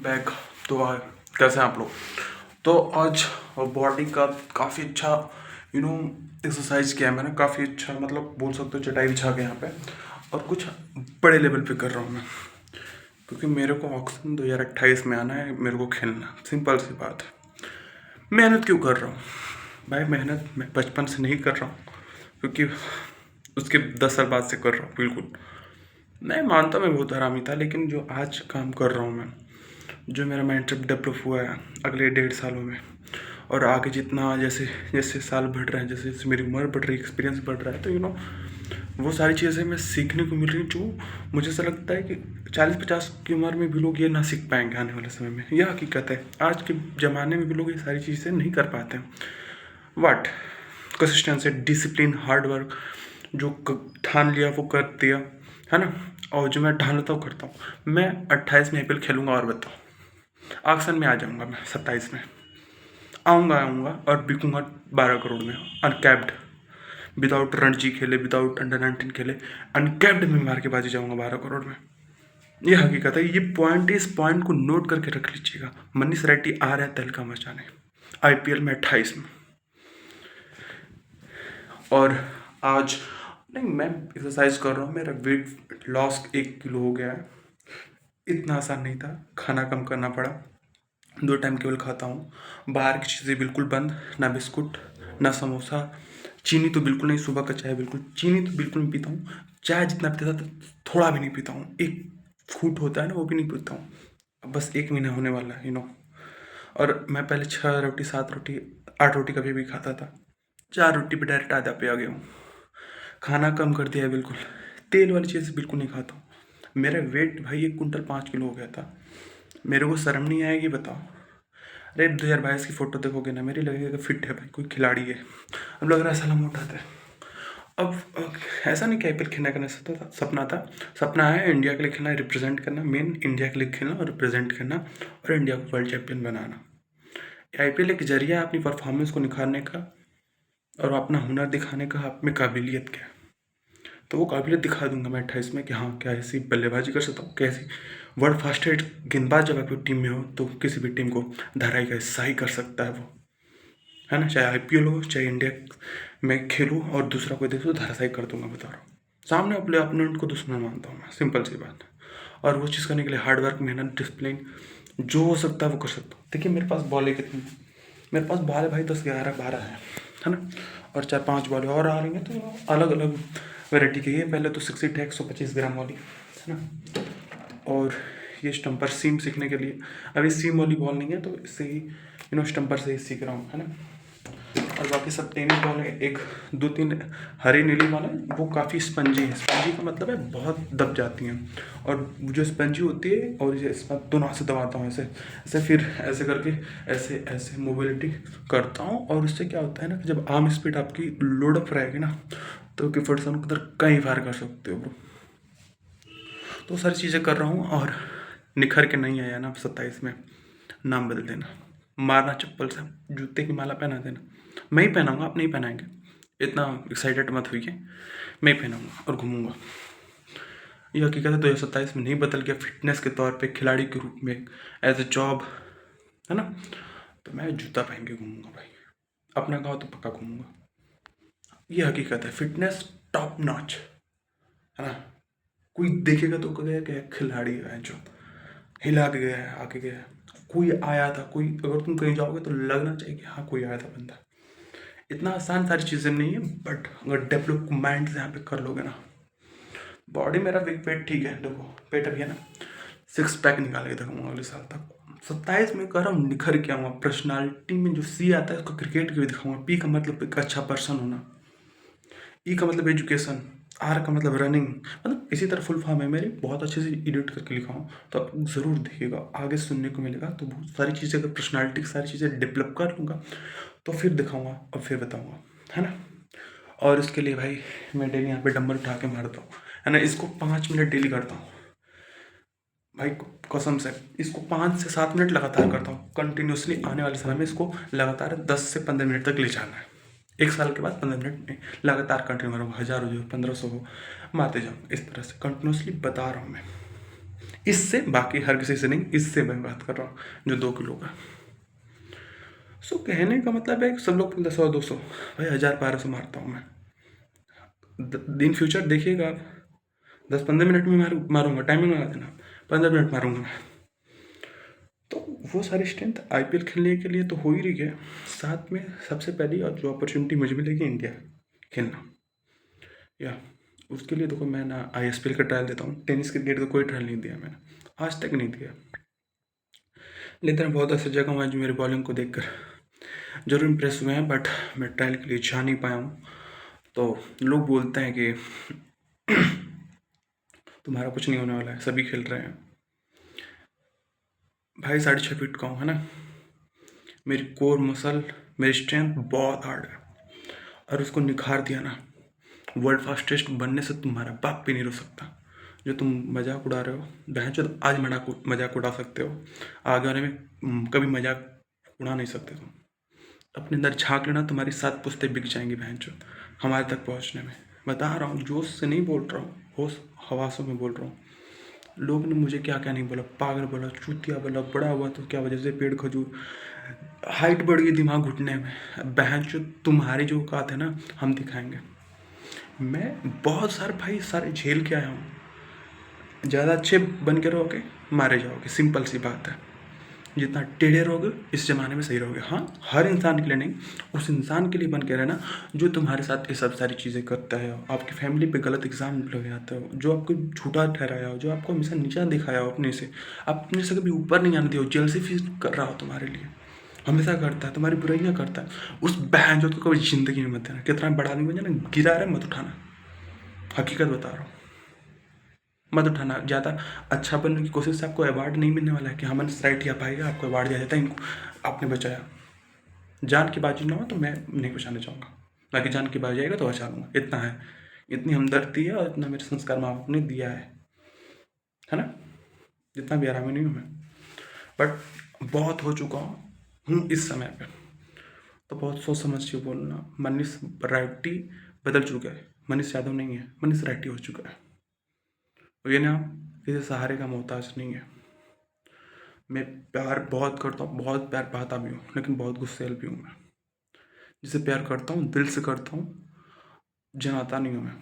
Back. तो कैसे हैं आप लोग? तो आज बॉडी का काफ़ी अच्छा एक्सरसाइज किया है मैंने, काफ़ी अच्छा, मतलब बोल सकते हो चटाई बिछा के यहाँ पे। और कुछ बड़े लेवल पे कर रहा हूँ मैं, क्योंकि मेरे को ऑक्सन 2028 में आना है, मेरे को खेलना। सिंपल सी बात है। मेहनत क्यों कर रहा हूँ भाई? मेहनत मैं बचपन से नहीं कर रहा हूँ, क्योंकि उसके 10 साल बाद से कर रहा हूँ। बिल्कुल मैं मानता मैं बहुत हरामी था, लेकिन जो आज काम कर रहा हूँ मैं, जो मेरा माइंड डेवलप हुआ है अगले 1.5 सालों में, और आगे जितना जैसे जैसे साल बढ़ रहे हैं, जैसे जैसे मेरी उम्र बढ़ रही है, एक्सपीरियंस बढ़ रहा है, तो वो सारी चीज़ें मैं सीखने को मिल रही हैं, जो मुझे ऐसा लगता है कि 40-50 की उम्र में भी लोग ये ना सीख पाएंगे आने वाले समय में। यह हकीकत है। आज के ज़माने में भी लोग ये सारी चीज़ें नहीं कर पाते हैं। But consistency, discipline, hard work, जो ठान लिया वो कर दिया, है ना। और जो मैं ठान लेता हूँ करता हूँ। मैं 28 में IPL खेलूंगा, और बताओ ऑक्शन में आ जाऊंगा मैं 27 में। आऊँगा और बिकूंगा 12 करोड़ में, अनकैप्ड, विदाउट रणजी खेले, विदाउट अंडर 19 खेले, अनकैप्ड में मार के बाजी जाऊंगा 12 करोड़ में। ये हकीकत है। ये पॉइंट, इस पॉइंट को नोट करके रख लीजिएगा। मनीष रेड्डी आ रहा है तहलका मचाने IPL में 28 में। और आज नहीं, मैं एक्सरसाइज कर रहा हूँ, मेरा वेट लॉस 1 किलो हो गया है। इतना आसान नहीं था, खाना कम करना पड़ा। 2 टाइम केवल खाता हूँ। बाहर की चीज़ें बिल्कुल बंद, ना बिस्कुट, ना समोसा, चीनी तो बिल्कुल नहीं। सुबह का चाय बिल्कुल, चीनी तो बिल्कुल नहीं पीता हूँ। चाय जितना पीता था थोड़ा भी नहीं पीता हूँ। एक फूट होता है ना, वो भी नहीं पीता हूँ। अब बस 1 महीना होने वाला है। और मैं पहले 6 रोटी, 7 रोटी, 8 रोटी कभी भी खाता था। 4 रोटी पे डायरेक्ट आधा पे आ गया हूँ। खाना कम कर दिया है बिल्कुल। तेल वाली चीज़ बिल्कुल नहीं खाता हूँ। मेरा वेट भाई 1 कुंटल 5 किलो हो गया था। मेरे को शर्म नहीं आएगी? बताओ। अरे 2022 की फ़ोटो देखोगे ना मेरी, लगेगा फिट है भाई, कोई खिलाड़ी है। अब लग रहा है साला मोटा था। अब ऐसा नहीं कि IPL खेलना करना सपना था। सपना है इंडिया के लिए खेलना, रिप्रेजेंट करना, मेन इंडिया के लिए खेलना और रिप्रेजेंट करना, और इंडिया को वर्ल्ड चैंपियन बनाना। IPL एक जरिया है अपनी परफॉर्मेंस को निखारने का और अपना हुनर दिखाने का, आप में काबिलियत क्या है। तो वो काबिलियत दिखा दूंगा मैं 28 में, कि हाँ क्या ऐसी बल्लेबाजी कर सकता हूँ, कैसी वर्ल्ड फास्टेस्ट गेंदबाज जब आपकी टीम में हो तो किसी भी टीम को धराई का हिस्सा ही कर सकता है वो, है ना। चाहे IPL हो, चाहे इंडिया में खेलूँ और दूसरा कोई देख तो धराशायी कर दूंगा, बता रहा हूँ। सामने अपने अपोनेंट को दुश्मन मानता हूँ मैं, सिंपल सी बात है। और वो चीज़ करने के लिए हार्ड वर्क, मेहनत, डिसिप्लिन, जो हो सकता है वो कर सकता हूँ। देखिए मेरे पास बॉल है कितनी, मेरे पास बॉल है भाई 10, 11, 12 है ना। और 4-5 बॉल और आ रही हैं, तो अलग अलग वेराइटी की है। पहले तो 60 है, 125 ग्राम वाली, है ना। और ये स्टम्पर सीम सीखने के लिए, अभी सीम वाली बॉल नहीं है, तो इससे ही स्टम्पर से ही सीख रहा हूँ, है ना। और बाकी सब टेनिस बॉल है, 1-2-3 हरी नीली बॉल है, वो काफ़ी स्पंजी है। स्पंजी का मतलब है बहुत दब जाती हैं। और जो स्पंजी होती है, और ये इस बार दोनों हाथ से दबाता हूँ ऐसे ऐसे, फिर ऐसे करके ऐसे ऐसे मोबिलिटी करता हूँ। और उससे क्या होता है ना, कि जब आर्म स्पीड आपकी लोड अप रहेगी ना, तो किफर्सन को उधर कहीं फार कर सकते हो ब्रो। तो सारी चीज़ें कर रहा हूँ, और निखर के नहीं आया ना 27 में, नाम बदल देना, मारना चप्पल से, जूते की माला पहना देना। मैं ही पहनाऊँगा, आप नहीं पहनाएंगे। इतना एक्साइटेड मत हुई, मैं ही पहनाऊँगा और घूमूंगा। ये हकीकत है। 2027 में नहीं बदल गया फिटनेस के तौर पे, खिलाड़ी के रूप में, एज ए जॉब, है ना। तो मैं जूता पहन के घूमूंगा भाई, अपना गाँव तो पक्का घूमूंगा। ये हकीकत है। फिटनेस टॉप नॉच, है ना। कोई देखेगा तो कहेगा क्या खिलाड़ी है, जो हिला के गया है, आके गया है, कोई आया था। कोई, अगर तुम कहीं जाओगे तो लगना चाहिए कि हाँ कोई आया था बंदा। इतना आसान सारी चीज़ें नहीं है, बट अगर डेवलप माइंड से यहाँ पे कर लोगे ना। बॉडी मेरा बिग पेट ठीक है, देखो पेट अभी है ना, 6 पैक निकाल के देखूंगा अगले साल तक। 27 में कर रहा हूँ, निखर के आऊँगा। पर्सनालिटी में जो C आता है उसको क्रिकेट के भी दिखाऊंगा। P का मतलब एक अच्छा पर्सन होना, E का मतलब एजुकेशन, R का मतलब रनिंग, मतलब इसी तरह फुल फॉर्म है मेरी। बहुत अच्छे से एडिट करके लिखा हूँ, तो आप ज़रूर देखिएगा, आगे सुनने को मिलेगा। तो बहुत सारी चीज़ें, अगर पर्सनालिटी की सारी चीज़ें डेवलप कर लूँगा तो फिर दिखाऊँगा और फिर बताऊँगा, है ना। और इसके लिए भाई मैं डेली यहाँ पे डंबल उठा के मारता हूँ, है ना। इसको 5 मिनट डेली करता हूँ भाई, कसम से। इसको 5 से 7 मिनट लगातार करता हूँ कंटिन्यूसली। आने वाले समय में इसको लगातार 10 से 15 मिनट तक ले जाना है। 1 साल के बाद 15 मिनट में लगातार कंटिन्यू करूँगा। 1000 हो, 1500 हो, मारते जाओ। इस तरह से कंटिन्यूसली बता रहा हूँ मैं। इससे, बाकी हर किसी से नहीं, इससे मैं बात कर रहा हूँ जो 2 किलो का। सो कहने का मतलब है कि सब लोग 100-200, भाई 1000-1200 मारता हूँ मैं। दिन फ्यूचर देखिएगा आप, 10-15 मिनट में मारूंगा, टाइमिंग लगा देना, 15 मिनट मारूंगा मैं। तो वो सारी स्ट्रेंथ IPL खेलने के लिए तो हो ही रही है। साथ में सबसे पहली और जो अपॉर्चुनिटी मुझे मिलेगी इंडिया खेलना, या उसके लिए देखो मैं ना ISPL का ट्रायल देता हूँ। टेनिस क्रिकेट का कोई ट्रायल नहीं दिया मैंने, आज तक नहीं दिया। लेकिन बहुत ऐसे जगह हुआ है जो मेरी बॉलिंग को देखकर जरूर इम्प्रेस हुए हैं, बट मैं ट्रायल के लिए जा नहीं पाया हूँ। तो लोग बोलते हैं कि तुम्हारा कुछ नहीं होने वाला है, सभी खेल रहे हैं। भाई 6.5 फीट का हूँ, है ना। मेरी कोर मसल, मेरी स्ट्रेंथ बहुत हार्ड है, और उसको निखार दिया ना, वर्ल्ड फास्टेस्ट बनने से तुम्हारा बाप भी नहीं रोक सकता। जो तुम मजाक उड़ा रहे हो, बहन चो, आज मजाक उड़ा सकते हो, आगे आने में कभी मजाक उड़ा नहीं सकते तुम। अपने अंदर झांक लेना, तुम्हारी 7 पुश्तें बिक जाएंगी बहन चो हमारे तक पहुंचने में। बता रहा हूँ, जोश से नहीं बोल रहा हूँ, होश हवासों में बोल रहा हूँ। लोग ने मुझे क्या क्या नहीं बोला, पागल बोला, चूतिया बोला, बड़ा हुआ तो क्या वजह से पेड़ खजूर, हाइट बढ़ गई दिमाग घुटने में। बहन चो, तुम्हारी जो औकात है ना, हम दिखाएंगे। मैं बहुत सारे भाई सारे झेल के आया हूँ। ज़्यादा अच्छे बन के रहोगे, मारे जाओगे, सिंपल सी बात है। जितना टेढ़े रहोगे इस ज़माने में सही रहोगे। हाँ, हर इंसान के लिए नहीं, उस इंसान के लिए बन के रहना जो तुम्हारे साथ ये सब सारी चीज़ें करता है, आपकी फैमिली पे गलत एग्जाम लग जाता हो, जो आपको झूठा ठहराया हो, जो आपको हमेशा नीचा दिखाया हो अपने से, आप अपने से कभी ऊपर नहीं आने दिया हो, जेलसी फीस कर रहा हो तुम्हारे लिए, हमेशा करता है, तुम्हारी बुराइयाँ करता है, उस बहन जो कभी ज़िंदगी में मत देना। कितना बड़ा आदमी बन जाए ना, गिरा रहे मत उठाना, हकीकत बता रहा हूँ, मत उठाना। ज़्यादा अच्छा बनने की कोशिश से आपको अवार्ड नहीं मिलने वाला है कि हाँ मैंने राइट किया पाएगा, आपको अवार्ड दिया जाता है, इनको आपने बचाया। जान की बाजी ना हो तो मैं नहीं बचाना चाहूँगा, बाकी जान की बाजी आएगा तो बचा लूँगा, इतना है। इतनी हमदर्दी है और इतना मेरे संस्कार माँ बाप ने दिया है ना। जितना भी आरामी नहीं हूँ मैं, बट बहुत हो चुका हूँ इस समय पे, तो बहुत सोच समझ के बोलना। मनीष रेड्डी बदल चुका है, मनीष यादव नहीं है, मनीष रेड्डी हो चुका है। ये ना किसी सहारे का मोहताज नहीं है। मैं प्यार बहुत करता हूँ, बहुत प्यार पाता भी हूँ, लेकिन बहुत गुस्सैल भी हूँ मैं। जिसे प्यार करता हूँ दिल से करता हूँ, जनाता नहीं हूँ मैं।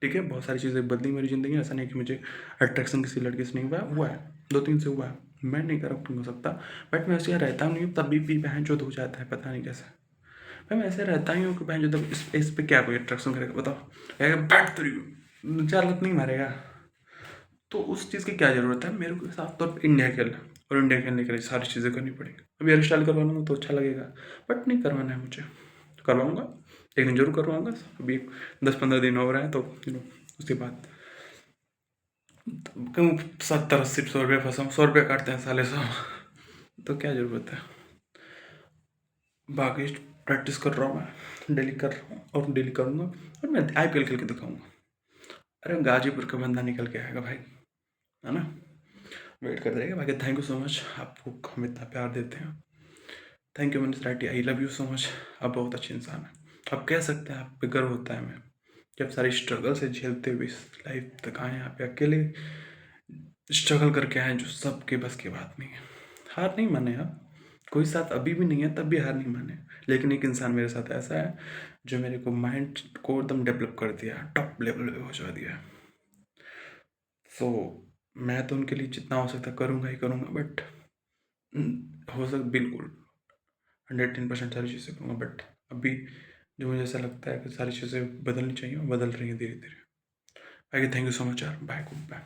ठीक है, बहुत सारी चीज़ें बदली मेरी ज़िंदगी में, ऐसा नहीं कि मुझे अट्रैक्शन किसी लड़के से नहीं हुआ है 2-3 से हुआ है, मैं नहीं करप्ट हो सकता, बट मैं ऐसे यहाँ रहता नहीं हूँ, तभी भी बहन चोद हो जाता है, पता नहीं कैसे। भाई मैं ऐसे रहता ही हूँ कि बहन चोद इस पे क्या कोई अट्रैक्शन करेगा, बताओ, कहेगा बैठ तो 4 लत नहीं मारेगा, तो उस चीज़ की क्या ज़रूरत है। मेरे को साफ तौर पर इंडिया खेलना, और इंडिया खेलने के लिए सारी चीज़ें करनी पड़ेगी। अभी हेयर स्टाइल करवा लूँगा तो अच्छा लगेगा, बट नहीं करवाना है मुझे, करवाऊँगा एक दिन जरूर करवाऊँगा। अभी 10-15 दिन हो रहे हैं, तो उसके बाद क्यों 70-80 100 रुपये फंसा, 100 रुपये काटते हैं साले 100, तो क्या ज़रूरत है। बाकी प्रैक्टिस कर रहा हूँ मैं, डेली कर रहा हूँ और डेली करूँगा, और मैं IPL खेल के दिखाऊँगा। अरे गाजीपुर का बंदा निकल के आएगा भाई, है ना, वेट कर रहेगा। बाकी थैंक यू सो मच, आपको हम इतना प्यार देते हैं। Thank you Manish Reddy, I love you so much. आप बहुत अच्छे इंसान हैं, आप कह सकते हैं, आप पे गर्व होता है हमें, जब सारी स्ट्रगल से झेलते हुए इस लाइफ तक आए हैं। आप अकेले स्ट्रगल करके आए, जो सबके बस की बात नहीं है। हार नहीं माने आप, कोई साथ अभी भी नहीं है तब भी हार नहीं माने, लेकिन एक इंसान मेरे साथ ऐसा है जो मेरे को माइंड को एकदम डेवलप कर दिया, टॉप लेवल पे पहुँचा दिया। सो मैं तो उनके लिए जितना हो सकता करूँगा ही करूँगा, बट हो सकता बिल्कुल 110% सारी चीज़ें करूँगा, बट अभी जो मुझे ऐसा लगता है कि सारी चीज़ें बदलनी चाहिए, और बदल रही हैं धीरे धीरे। बाकी थैंक यू सो मच यार, बाय, गुड बाय।